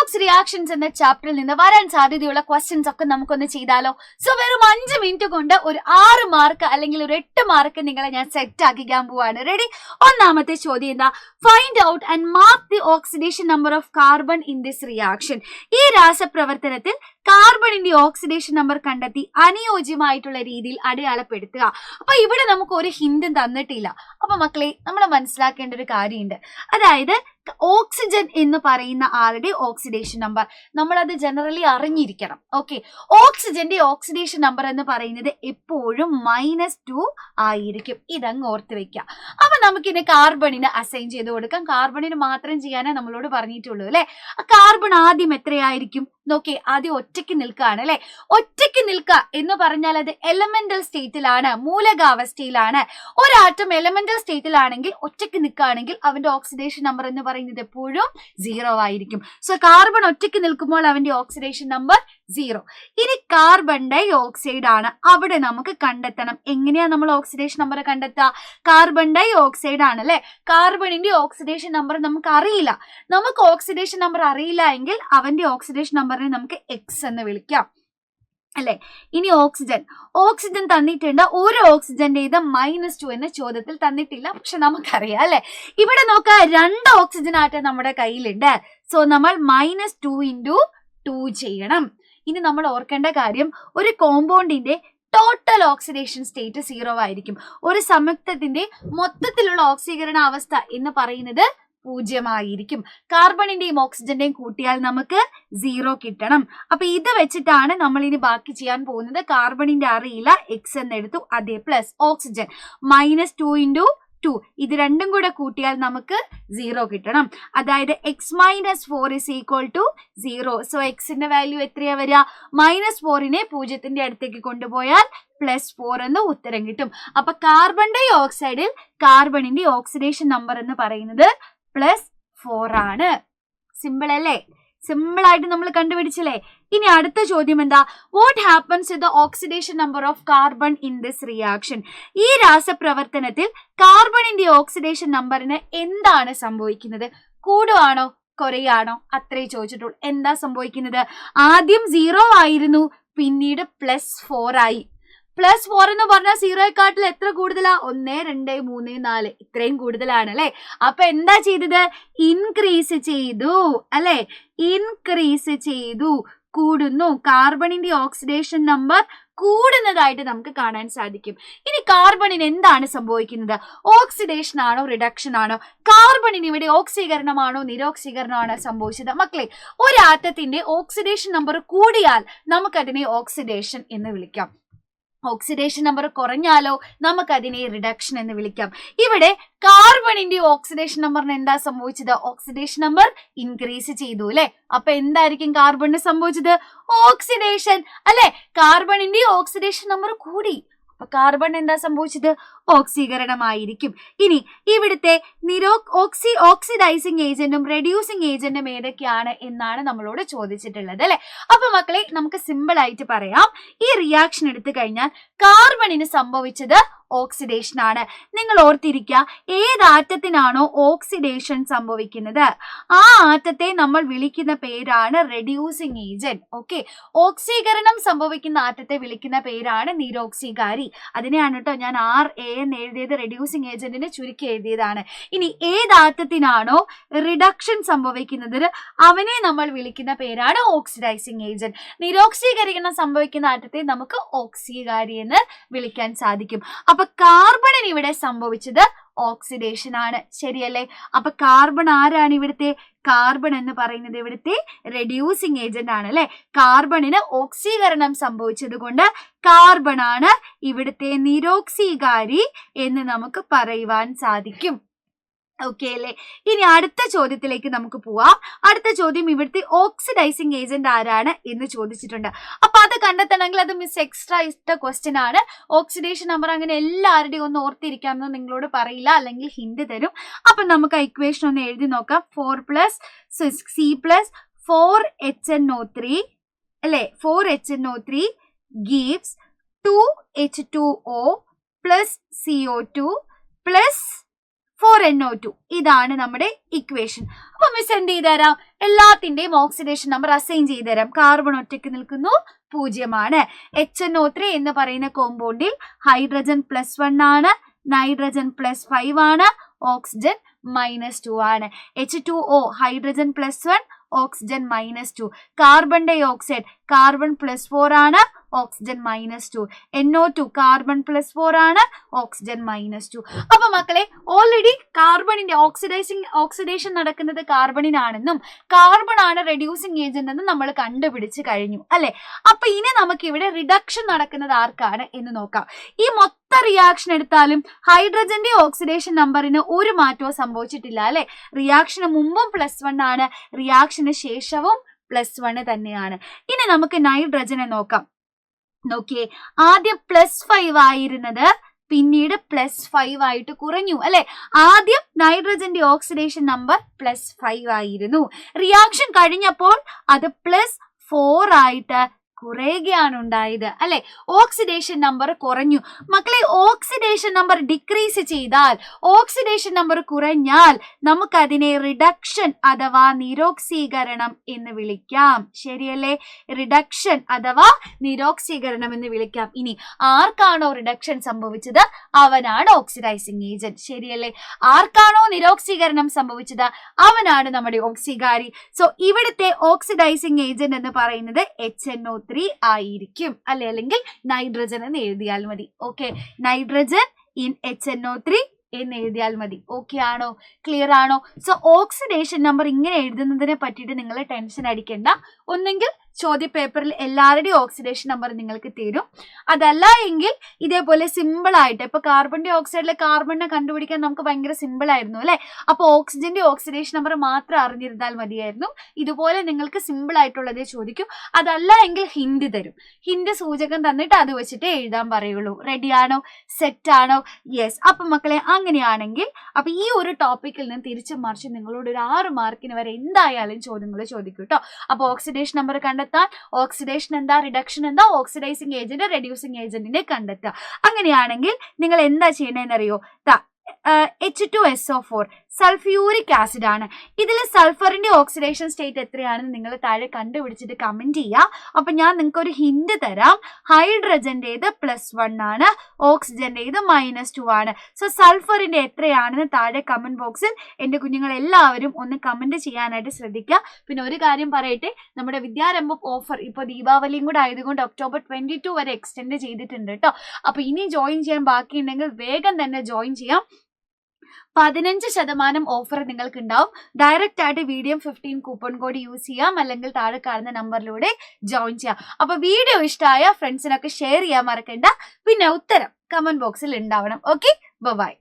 Redox reactions എന്ന ചാപ്റ്ററിൽ നിന്ന് വരാൻ സാധ്യതയുള്ള ക്വസ്റ്റ്യൻസ് ഒക്കെ നമുക്കൊന്ന് ചെയ്താലോ? സോ വെറും 5 മിനിറ്റ് കൊണ്ട് ഒരു 6 മാർക്ക് അല്ലെങ്കിൽ ഒരു 8 മാർക്ക് നിങ്ങളെ ഞാൻ സെറ്റ് ആക്കിക്കാൻ പോവാണ്. റെഡി? ഒന്നാമത്തെ ചോദ്യം എന്താ? Find out and mark the oxidation number of carbon in this reaction. ഈ രാസപ്രവർത്തനത്തിൽ കാർബണിന്റെ ഓക്സിഡേഷൻ നമ്പർ കണ്ടെത്തി അനുയോജ്യമായിട്ടുള്ള രീതിയിൽ അടയാളപ്പെടുത്തുക. അപ്പൊ ഇവിടെ നമുക്ക് ഒരു ഹിന്റും തന്നിട്ടില്ല. അപ്പൊ മക്കളെ, നമ്മൾ മനസ്സിലാക്കേണ്ട ഒരു കാര്യമുണ്ട്. അതായത് ഓക്സിജൻ എന്ന് പറയുന്ന ആളുടെ ഓക്സിഡേഷൻ നമ്പർ നമ്മളത് ജനറലി അറിഞ്ഞിരിക്കണം. ഓക്കെ, ഓക്സിജന്റെ ഓക്സിഡേഷൻ നമ്പർ എന്ന് പറയുന്നത് എപ്പോഴും -2 ആയിരിക്കും. ഇതങ്ങ് ഓർത്ത് വെക്കാം. അപ്പൊ നമുക്കിനി കാർബണിന് അസൈൻ ചെയ്ത് കൊടുക്കാം. കാർബണിന് മാത്രം ചെയ്യാനേ നമ്മളോട് പറഞ്ഞിട്ടുള്ളൂ അല്ലെ. കാർബൺ ആദ്യം എത്രയായിരിക്കും നോക്കേ? ആദ്യം ഒറ്റയ്ക്ക് നിൽക്കുകയാണ് അല്ലെ. ഒറ്റയ്ക്ക് നിൽക്കുക എന്ന് പറഞ്ഞാൽ അത് എലമെന്റൽ സ്റ്റേറ്റിലാണ്, മൂലകാവസ്ഥയിലാണ്. ഒരാറ്റം എലമെന്റൽ സ്റ്റേറ്റിലാണെങ്കിൽ ഒറ്റയ്ക്ക് നിൽക്കുകയാണെങ്കിൽ അവന്റെ ഓക്സിഡേഷൻ നമ്പർ എന്ന് പറയുന്നത് എപ്പോഴും 0 ആയിരിക്കും. സോ കാർബൺ ഒറ്റയ്ക്ക് നിൽക്കുമ്പോൾ അവന്റെ ഓക്സിഡേഷൻ നമ്പർ 0. ഇനി കാർബൺ ഡൈ ഓക്സൈഡ് ആണ്, അവിടെ നമുക്ക് കണ്ടെത്തണം. എങ്ങനെയാ നമ്മൾ ഓക്സിഡേഷൻ നമ്പർ കണ്ടെത്തുക? കാർബൺ ഡൈ ഓക്സൈഡ് ആണ് അല്ലെ. കാർബണിന്റെ ഓക്സിഡേഷൻ നമ്പർ നമുക്ക് അറിയില്ല. നമുക്ക് ഓക്സിഡേഷൻ നമ്പർ അറിയില്ല എങ്കിൽ അവന്റെ ഓക്സിഡേഷൻ നമ്പറിനെ നമുക്ക് എക്സ് എന്ന് വിളിക്കാം അല്ലെ. ഇനി ഓക്സിജൻ തന്നിട്ടുണ്ട്. ഒരു ഓക്സിജന്റെ ഇത് -2 എന്ന ചോദ്യത്തിൽ തന്നിട്ടില്ല, പക്ഷെ നമുക്കറിയാം അല്ലെ. ഇവിടെ നോക്കാം, 2 ഓക്സിജൻ ആറ്റം നമ്മുടെ കയ്യിലുണ്ട്. സോ നമ്മൾ -2 × 2 ചെയ്യണം. ഇനി നമ്മൾ ഓർക്കേണ്ട കാര്യം, ഒരു കോമ്പൗണ്ടിന്റെ ടോട്ടൽ ഓക്സിഡേഷൻ സ്റ്റേറ്റ് 0 ആയിരിക്കും. ഒരു സംയുക്തത്തിന്റെ മൊത്തത്തിലുള്ള ഓക്സീകരണ അവസ്ഥ എന്ന് പറയുന്നത് 0 ആയിരിക്കും. കാർബണിന്റെയും ഓക്സിജന്റെയും കൂട്ടിയാൽ നമുക്ക് 0 കിട്ടണം. അപ്പൊ ഇത് വെച്ചിട്ടാണ് നമ്മൾ ഇനി ബാക്കി ചെയ്യാൻ പോകുന്നത്. കാർബണിന്റെ അറിയില്ല, എക്സ് എന്നെടുത്തു. അതേ പ്ലസ് ഓക്സിജൻ -2 × 2, ഇത് രണ്ടും കൂടെ കൂട്ടിയാൽ നമുക്ക് 0 കിട്ടണം. അതായത് x - 4 = 0. സോ എക്സിന്റെ വാല്യൂ എത്രയാ വരിക? -4നെ 0ന്റെ അടുത്തേക്ക് കൊണ്ടുപോയാൽ +4 എന്ന് ഉത്തരം കിട്ടും. അപ്പൊ കാർബൺ ഡൈ ഓക്സൈഡിൽ കാർബണിന്റെ ഓക്സിഡേഷൻ നമ്പർ എന്ന് പറയുന്നത് +4 ആണ്. സിമ്പിൾ അല്ലേ? സിമ്പിൾ ആയിട്ട് നമ്മൾ കണ്ടുപിടിച്ചില്ലേ. ഇനി അടുത്ത ചോദ്യം എന്താ? What happens to the oxidation number of carbon in this reaction. ഈ രാസപ്രവർത്തനത്തിൽ കാർബണിന്റെ ഓക്സിഡേഷൻ നമ്പറിന് എന്താണ് സംഭവിക്കുന്നത്? കൂടുവാണോ കുറയാണോ? അത്രേ ചോദിച്ചിട്ടുള്ളൂ. എന്താ സംഭവിക്കുന്നത്? ആദ്യം 0 ആയിരുന്നു, പിന്നീട് +4 ആയി. +4 എന്ന് പറഞ്ഞാൽ 0യെക്കാട്ടിൽ എത്ര കൂടുതലാ? 1, 2, 3, 4 ഇത്രയും കൂടുതലാണ് അല്ലെ. അപ്പൊ എന്താ ചെയ്തത്? ഇൻക്രീസ് ചെയ്തു അല്ലെ. ഇൻക്രീസ് ചെയ്തു, കൂടുന്നു. കാർബണിന്റെ ഓക്സിഡേഷൻ നമ്പർ കൂടുന്നതായിട്ട് നമുക്ക് കാണാൻ സാധിക്കും. ഇനി കാർബണിന് എന്താണ് സംഭവിക്കുന്നത്? ഓക്സിഡേഷൻ ആണോ റിഡക്ഷൻ ആണോ? കാർബണിന് ഇവിടെ ഓക്സീകരണമാണോ നിരോക്സീകരണമാണോ സംഭവിച്ചത്? മക്കളെ, ഒരു ആറ്റത്തിന്റെ ഓക്സിഡേഷൻ നമ്പർ കൂടിയാൽ നമുക്കതിനെ ഓക്സിഡേഷൻ എന്ന് വിളിക്കാം. ഓക്സിഡേഷൻ നമ്പർ കുറഞ്ഞാലോ നമുക്കതിനെ റിഡക്ഷൻ എന്ന് വിളിക്കാം. ഇവിടെ കാർബണിന്റെ ഓക്സിഡേഷൻ നമ്പറിന് എന്താ സംഭവിച്ചത്? ഓക്സിഡേഷൻ നമ്പർ ഇൻക്രീസ് ചെയ്തു അല്ലെ. അപ്പൊ എന്തായിരിക്കും കാർബണിന് സംഭവിച്ചത്? ഓക്സിഡേഷൻ അല്ലെ. കാർബണിന്റെ ഓക്സിഡേഷൻ നമ്പർ കൂടി, അപ്പൊ കാർബൺ എന്താ സംഭവിച്ചത്? ഓക്സീകരണമായിരിക്കും. ഇനി ഇവിടുത്തെ ഓക്സിഡൈസിങ് ഏജന്റും റെഡ്യൂസിങ് ഏജന്റും ഏതൊക്കെയാണ് എന്നാണ് നമ്മളോട് ചോദിച്ചിട്ടുള്ളത് അല്ലെ. അപ്പൊ മക്കളെ, നമുക്ക് സിമ്പിൾ ആയിട്ട് പറയാം. ഈ റിയാക്ഷൻ എടുത്തു കഴിഞ്ഞാൽ കാർബണിന് സംഭവിച്ചത് ഓക്സിഡേഷൻ ആണ്. നിങ്ങൾ ഓർത്തിരിക്കുക, ഏത് ആറ്റത്തിനാണോ ഓക്സിഡേഷൻ സംഭവിക്കുന്നത് ആ ആറ്റത്തെ നമ്മൾ വിളിക്കുന്ന പേരാണ് റെഡ്യൂസിങ് ഏജന്റ്. ഓക്കെ, ഓക്സീകരണം സംഭവിക്കുന്ന ആറ്റത്തെ വിളിക്കുന്ന പേരാണ് നിരോക്സികാരി. അതിനെയാണ് കേട്ടോ ഞാൻ RA എന്ന് എഴുതിയത്. റെഡ്യൂസിങ് ഏജന്റിനെ ചുരുക്കി എഴുതിയതാണ്. ഇനി ഏത് ആറ്റത്തിനാണോ റിഡക്ഷൻ സംഭവിക്കുന്നത് അവനെ നമ്മൾ വിളിക്കുന്ന പേരാണ് ഓക്സിഡൈസിങ് ഏജന്റ്. നിരോക്സീകരണം സംഭവിക്കുന്ന ആറ്റത്തെ നമുക്ക് ഓക്സികാരി എന്ന് വിളിക്കാൻ സാധിക്കും. അപ്പൊ കാർബണിന് ഇവിടെ സംഭവിച്ചത് ഓക്സിഡേഷൻ ആണ്, ശരിയല്ലേ? അപ്പൊ കാർബൺ ആരാണ് ഇവിടുത്തെ? കാർബൺ എന്ന് പറയുന്നത് ഇവിടുത്തെ റെഡ്യൂസിങ് ഏജന്റ് ആണ് അല്ലെ. കാർബണിന് ഓക്സീകരണം സംഭവിച്ചത് കൊണ്ട് കാർബൺ ആണ് ഇവിടുത്തെ നിരോക്സീകാരി എന്ന് നമുക്ക് പറയുവാൻ സാധിക്കും. ഓക്കെ അല്ലേ? ഇനി അടുത്ത ചോദ്യത്തിലേക്ക് നമുക്ക് പോവാം. അടുത്ത ചോദ്യം, ഇവിടുത്തെ ഓക്സിഡൈസിങ് ഏജന്റ് ആരാണ് എന്ന് ചോദിച്ചിട്ടുണ്ട്. അപ്പൊ അത് കണ്ടെത്തണമെങ്കിൽ അത് മിസ് എക്സ്ട്രാ ഇഷ്ട ക്വസ്റ്റ്യൻ ആണ്. ഓക്സിഡേഷൻ നമ്പർ അങ്ങനെ എല്ലാവരുടെയും ഒന്ന് ഓർത്തിരിക്കാമെന്ന് നിങ്ങളോട് പറയില്ല, അല്ലെങ്കിൽ ഹിന്റ് തരും. അപ്പൊ നമുക്ക് ഇക്വേഷൻ ഒന്ന് എഴുതി നോക്കാം. 4 + C + 4HNO3 അല്ലെ. 4HNO3 gives 2H2O + CO2 + 4NO2. ഇതാണ് നമ്മുടെ ഇക്വേഷൻ. അപ്പൊ മിസ് എന്ത് ചെയ്തുതരാം, എല്ലാത്തിന്റെയും ഓക്സിഡേഷൻ നമ്പർ അസൈൻ ചെയ്തു തരാം. കാർബൺ ഒറ്റയ്ക്ക് നിൽക്കുന്നു, 0. HNO3 എന്ന് പറയുന്ന കോമ്പൗണ്ടിൽ ഹൈഡ്രജൻ +1 ആണ്, നൈട്രജൻ +5 ആണ്, ഓക്സിജൻ -2 ആണ്. H2O hydrogen +1, oxygen -2. Carbon dioxide carbon +4 ആണ്, ഓക്സിജൻ -2. NO2 കാർബൺ +4 ആണ്, ഓക്സിജൻ -2. അപ്പൊ മക്കളെ ഓൾറെഡി കാർബണിന്റെ ഓക്സിഡേഷൻ നടക്കുന്നത് കാർബണിനാണെന്നും കാർബൺ ആണ് റെഡ്യൂസിങ് ഏജന്റ് എന്നും നമ്മൾ കണ്ടുപിടിച്ച് കഴിഞ്ഞു അല്ലെ. അപ്പൊ ഇനി നമുക്ക് ഇവിടെ റിഡക്ഷൻ നടക്കുന്നത് ആർക്കാണ് എന്ന് നോക്കാം. ഈ മൊത്തം റിയാക്ഷൻ എടുത്താലും ഹൈഡ്രജന്റെ ഓക്സിഡേഷൻ നമ്പറിന് ഒരു മാറ്റവും സംഭവിച്ചിട്ടില്ല അല്ലെ. റിയാക്ഷന് മുമ്പും +1 ആണ്, റിയാക്ഷന് ശേഷവും +1 തന്നെയാണ്. ഇനി നമുക്ക് നൈട്രജനെ നോക്കാം. നോക്കിയേ, ആദ്യം +5 ആയിരുന്നത് പിന്നീട് +5 ആയിട്ട് കുറഞ്ഞു അല്ലെ. ആദ്യം നൈട്രജന്റെ ഓക്സിഡേഷൻ നമ്പർ +5 ആയിരുന്നു. റിയാക്ഷൻ കഴിഞ്ഞപ്പോൾ അത് +4 ആയിട്ട് കുറയുകയാണ് ഉണ്ടായത് അല്ലെ. ഓക്സിഡേഷൻ നമ്പർ കുറഞ്ഞു. മക്കളെ ഓക്സിഡേഷൻ നമ്പർ ഡിക്രീസ് ചെയ്താൽ, ഓക്സിഡേഷൻ നമ്പർ കുറഞ്ഞാൽ നമുക്കതിനെ റിഡക്ഷൻ അഥവാ നിരോക്സീകരണം എന്ന് വിളിക്കാം. ശരിയല്ലേ? റിഡക്ഷൻ അഥവാ നിരോക്സീകരണം എന്ന് വിളിക്കാം. ഇനി ആർക്കാണോ റിഡക്ഷൻ സംഭവിച്ചത് അവനാണ് ഓക്സിഡൈസിങ് ഏജന്റ്. ശരിയല്ലേ? ആർക്കാണോ നിരോക്സീകരണം സംഭവിച്ചത് അവനാണ് നമ്മുടെ ഓക്സികാരി. സോ ഇവിടുത്തെ ഓക്സിഡൈസിങ് ഏജന്റ് എന്ന് പറയുന്നത് HNO3 ആയിരിക്കും അല്ലെ, അല്ലെങ്കിൽ നൈട്രജൻ എന്ന് എഴുതിയാൽ മതി. ഓക്കെ, നൈട്രജൻ ഇൻ HNO3 എന്ന് എഴുതിയാൽ മതി. ഓക്കെ ആണോ? ക്ലിയർ ആണോ? സോ ഓക്സിഡേഷൻ നമ്പർ ഇങ്ങനെ എഴുതുന്നതിനെ പറ്റിയിട്ട് നിങ്ങൾ ടെൻഷൻ അടിക്കേണ്ട. ഒന്നെങ്കിൽ ചോദ്യ പേപ്പറിൽ എല്ലാവരുടെയും ഓക്സിഡേഷൻ നമ്പർ നിങ്ങൾക്ക് തരും. അതല്ല എങ്കിൽ ഇതേപോലെ സിമ്പിൾ ആയിട്ട്, ഇപ്പൊ കാർബൺ ഡൈ ഓക്സൈഡിലെ കാർബണിനെ കണ്ടുപിടിക്കാൻ നമുക്ക് ഭയങ്കര സിമ്പിൾ ആയിരുന്നു അല്ലെ. അപ്പൊ ഓക്സിജന്റെ ഓക്സിഡേഷൻ നമ്പർ മാത്രം അറിഞ്ഞിരുന്നാൽ മതിയായിരുന്നു. ഇതുപോലെ നിങ്ങൾക്ക് സിമ്പിൾ ആയിട്ടുള്ളതേ ചോദിക്കും. അതല്ല എങ്കിൽ ഹിന്റ് തരും. ഹിന്റ് സൂചകം തന്നിട്ട് അത് വെച്ചിട്ട് എഴുതാൻ പറയുള്ളൂ. റെഡി ആണോ? സെറ്റ് ആണോ? യെസ്. അപ്പൊ മക്കളെ അങ്ങനെയാണെങ്കിൽ അപ്പൊ ഈ ഒരു ടോപ്പിക്കിൽ നിന്ന് തിരിച്ചും മറിച്ച് നിങ്ങളോട് ഒരു 6 മാർക്കിന് വരെ എന്തായാലും ചോദ്യങ്ങൾ ചോദിക്കും കേട്ടോ. അപ്പൊ ഓക്സിഡേഷൻ നമ്പർ കണ്ടെത്താൻ, ഓക്സിഡേഷൻ എന്താ, റിഡക്ഷൻ എന്താ, ഓക്സിഡൈസിങ് ഏജന്റ്, റെഡ്യൂസിങ് ഏജന്റിനെ കണ്ടെത്തുക. അങ്ങനെയാണെങ്കിൽ നിങ്ങൾ എന്താ ചെയ്യണമെന്നറിയോ? H2SO4 സൾഫ്യൂരിക് ആസിഡ് ആണ്. ഇതിൽ സൾഫറിന്റെ ഓക്സിഡേഷൻ സ്റ്റേറ്റ് എത്രയാണെന്ന് നിങ്ങൾ താഴെ കണ്ടുപിടിച്ചിട്ട് കമന്റ് ചെയ്യുക. അപ്പൊ ഞാൻ നിങ്ങൾക്ക് ഒരു ഹിന്റ് തരാം. ഹൈഡ്രജന്റേത് +1 ആണ്, ഓക്സിജന്റേത് -2 ആണ്. സോ സൾഫറിന്റെ എത്രയാണെന്ന് താഴെ കമന്റ് ബോക്സിൽ എന്റെ കുഞ്ഞുങ്ങൾ എല്ലാവരും ഒന്ന് കമന്റ് ചെയ്യാനായിട്ട് ശ്രദ്ധിക്കുക. പിന്നെ ഒരു കാര്യം പറയട്ടെ, നമ്മുടെ വിദ്യാരംഭം ഓഫർ ഇപ്പൊ ദീപാവലിയും കൂടെ ആയതുകൊണ്ട് ഒക്ടോബർ 22 വരെ എക്സ്റ്റെൻഡ് ചെയ്തിട്ടുണ്ട് കേട്ടോ. അപ്പൊ ഇനി ജോയിൻ ചെയ്യാൻ ബാക്കിയുണ്ടെങ്കിൽ വേഗം തന്നെ ജോയിൻ ചെയ്യാം. 15% ഓഫർ നിങ്ങൾക്ക് ഉണ്ടാവും. ഡയറക്റ്റ് ആയിട്ട് VDM 15 കൂപ്പൺ കോഡ് യൂസ് ചെയ്യാം, അല്ലെങ്കിൽ താഴെ കാണുന്ന നമ്പറിലൂടെ ജോയിൻ ചെയ്യാം. അപ്പൊ വീഡിയോ ഇഷ്ടമായ ഫ്രണ്ട്സിനൊക്കെ ഷെയർ ചെയ്യാൻ മറക്കണ്ട. പിന്നെ ഉത്തരം കമന്റ് ബോക്സിൽ ഉണ്ടാവണം. Okay, by.